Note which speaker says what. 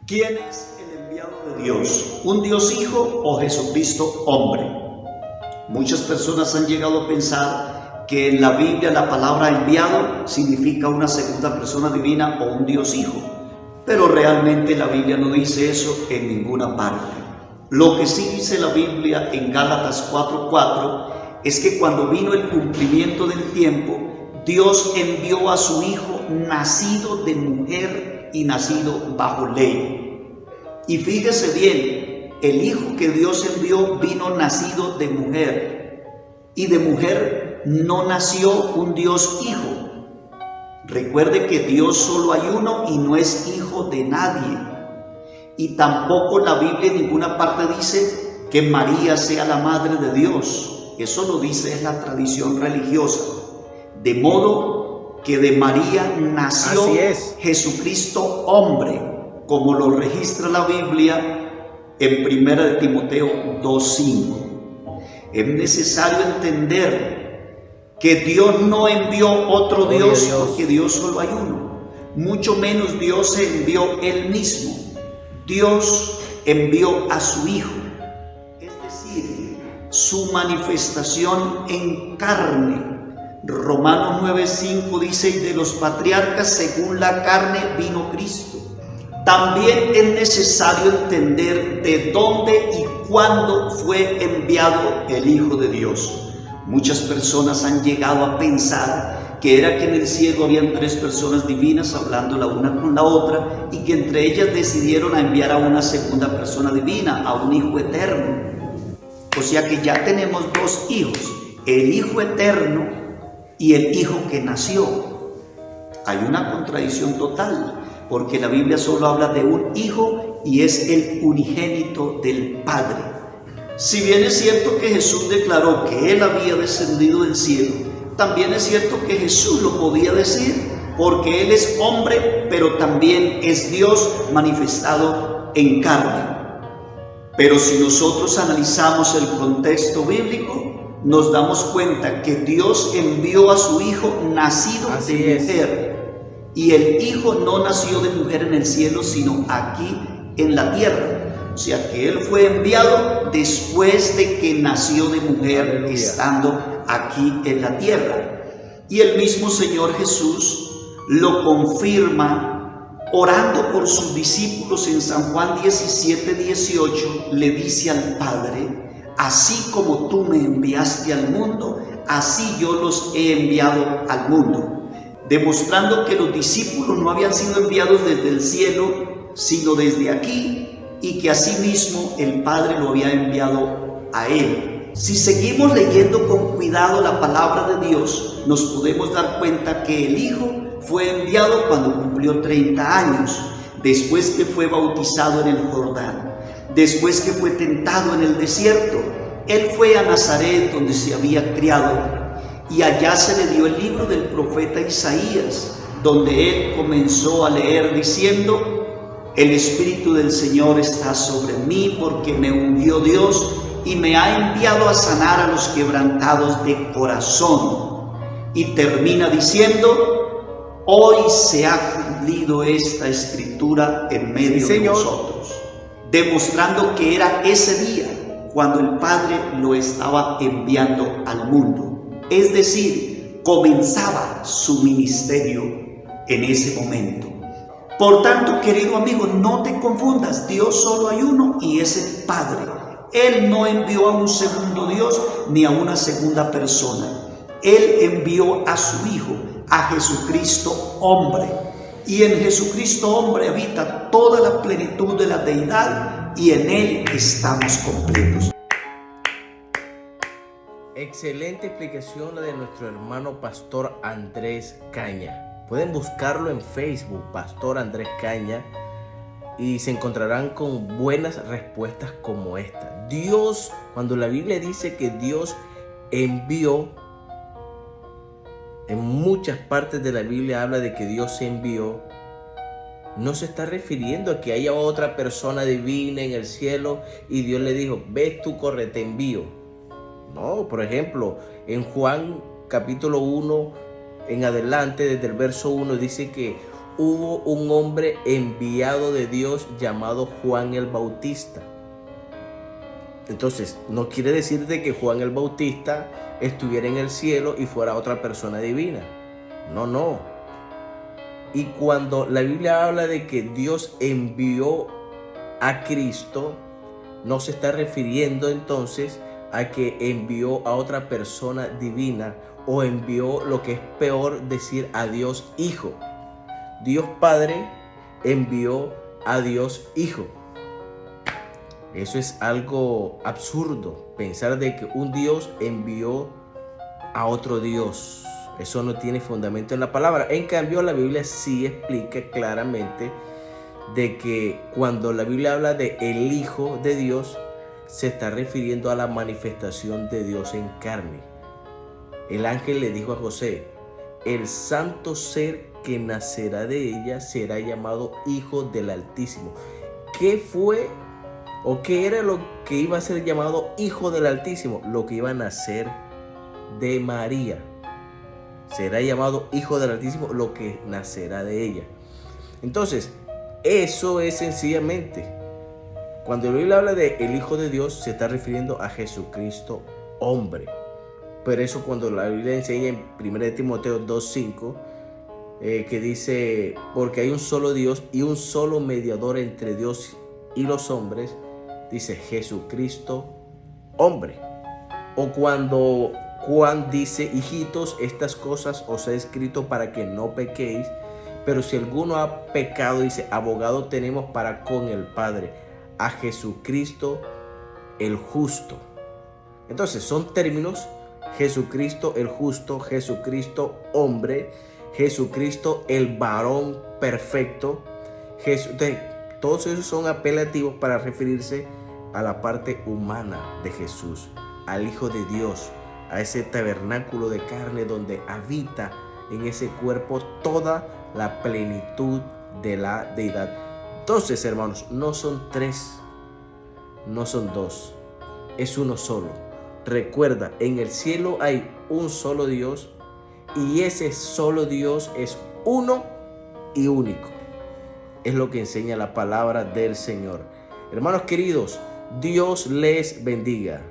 Speaker 1: ¿Quién es el enviado de Dios? ¿Un Dios Hijo o Jesucristo hombre? Muchas personas han llegado a pensar que en la Biblia la palabra enviado significa una segunda persona divina o un Dios Hijo, pero realmente la Biblia no dice eso en ninguna parte. Lo que sí dice la Biblia en Gálatas 4:4 es que cuando vino el cumplimiento del tiempo, Dios envió a su Hijo nacido de mujer y nacido bajo ley. Y fíjese bien, el Hijo que Dios envió vino nacido de mujer, y de mujer no nació un Dios Hijo. Recuerde que Dios solo hay uno y no es hijo de nadie. Y tampoco la Biblia en ninguna parte dice que María sea la madre de Dios. Eso lo dice la tradición religiosa. De modo que de María nació Jesucristo hombre, como lo registra la Biblia en 1 de Timoteo 2:5. Es necesario entender que Dios no envió otro Dios, porque Dios solo hay uno. Mucho menos Dios se envió Él mismo. Dios envió a su Hijo, es decir, su manifestación en carne. Romanos 9:5 dice: y de los patriarcas según la carne vino Cristo. También es necesario entender de dónde y cuándo fue enviado el Hijo de Dios. Muchas personas han llegado a pensar que era que en el cielo habían tres personas divinas hablando la una con la otra, y que entre ellas decidieron a enviar a una segunda persona divina, a un Hijo eterno. O sea que ya tenemos dos hijos, el Hijo eterno y el Hijo que nació. Hay una contradicción total, porque la Biblia solo habla de un Hijo y es el unigénito del Padre. Si bien es cierto que Jesús declaró que Él había descendido del cielo, también es cierto que Jesús lo podía decir, porque Él es hombre, pero también es Dios manifestado en carne. Pero si nosotros analizamos el contexto bíblico, nos damos cuenta que Dios envió a su Hijo nacido de mujer, y el Hijo no nació de mujer en el cielo, sino aquí en la tierra. O sea que Él fue enviado después de que nació de mujer. Aleluya. Estando aquí en la tierra. Y el mismo Señor Jesús lo confirma orando por sus discípulos en San Juan 17:18. Le dice al Padre: así como tú me enviaste al mundo, así yo los he enviado al mundo. Demostrando que los discípulos no habían sido enviados desde el cielo, sino desde aquí, y que asimismo el Padre lo había enviado a Él. Si seguimos leyendo con cuidado la palabra de Dios, nos podemos dar cuenta que el Hijo fue enviado cuando cumplió 30 años, después que fue bautizado en el Jordán. Después que fue tentado en el desierto, Él fue a Nazaret, donde se había criado, y allá se le dio el libro del profeta Isaías, donde Él comenzó a leer diciendo: el Espíritu del Señor está sobre mí, porque me ungió Dios y me ha enviado a sanar a los quebrantados de corazón. Y termina diciendo: hoy se ha cumplido esta escritura en medio de nosotros. Demostrando que era ese día cuando el Padre lo estaba enviando al mundo. Es decir, comenzaba su ministerio en ese momento. Por tanto, querido amigo, no te confundas. Dios solo hay uno y es el Padre. Él no envió a un segundo Dios ni a una segunda persona. Él envió a su Hijo, a Jesucristo hombre. Y en Jesucristo hombre habita toda la plenitud de la deidad, y en Él estamos completos.
Speaker 2: Excelente explicación la de nuestro hermano Pastor Andrés Caña. Pueden buscarlo en Facebook, Pastor Andrés Caña, y se encontrarán con buenas respuestas como esta. Dios, cuando la Biblia dice que Dios envió, en muchas partes de la Biblia habla de que Dios envió, no se está refiriendo a que haya otra persona divina en el cielo y Dios le dijo: ve tú, corre, te envío. No, por ejemplo, en Juan capítulo 1 en adelante, desde el verso 1, dice que hubo un hombre enviado de Dios llamado Juan el Bautista. Entonces, no quiere decir de que Juan el Bautista estuviera en el cielo y fuera otra persona divina. No. Y cuando la Biblia habla de que Dios envió a Cristo, no se está refiriendo entonces a que envió a otra persona divina o envió, lo que es peor, decir a Dios Hijo. Dios Padre envió a Dios Hijo. Eso es algo absurdo, pensar de que un Dios envió a otro Dios. Eso no tiene fundamento en la palabra. En cambio, la Biblia sí explica claramente de que cuando la Biblia habla de el Hijo de Dios, se está refiriendo a la manifestación de Dios en carne. El ángel le dijo a José: el santo ser que nacerá de ella será llamado Hijo del Altísimo. ¿Qué fue o qué era lo que iba a ser llamado Hijo del Altísimo? Lo que iba a nacer de María. Será llamado Hijo del Altísimo lo que nacerá de ella. Entonces, eso es sencillamente, cuando la Biblia habla de el Hijo de Dios, se está refiriendo a Jesucristo hombre. Pero eso cuando la Biblia enseña en 1 Timoteo 2:5, que dice: porque hay un solo Dios y un solo mediador entre Dios y los hombres, dice Jesucristo hombre. O cuando Juan dice: hijitos, estas cosas os he escrito para que no pequéis, pero si alguno ha pecado, dice, abogado tenemos para con el Padre, a Jesucristo el justo. Entonces son términos: Jesucristo el justo, Jesucristo hombre, Jesucristo el varón perfecto. Todos esos son apelativos para referirse a la parte humana de Jesús, al Hijo de Dios, a ese tabernáculo de carne donde habita en ese cuerpo toda la plenitud de la deidad. Entonces, hermanos, no son tres, no son dos, es uno solo. Recuerda, en el cielo hay un solo Dios y ese solo Dios es uno y único. Es lo que enseña la palabra del Señor. Hermanos queridos, Dios les bendiga.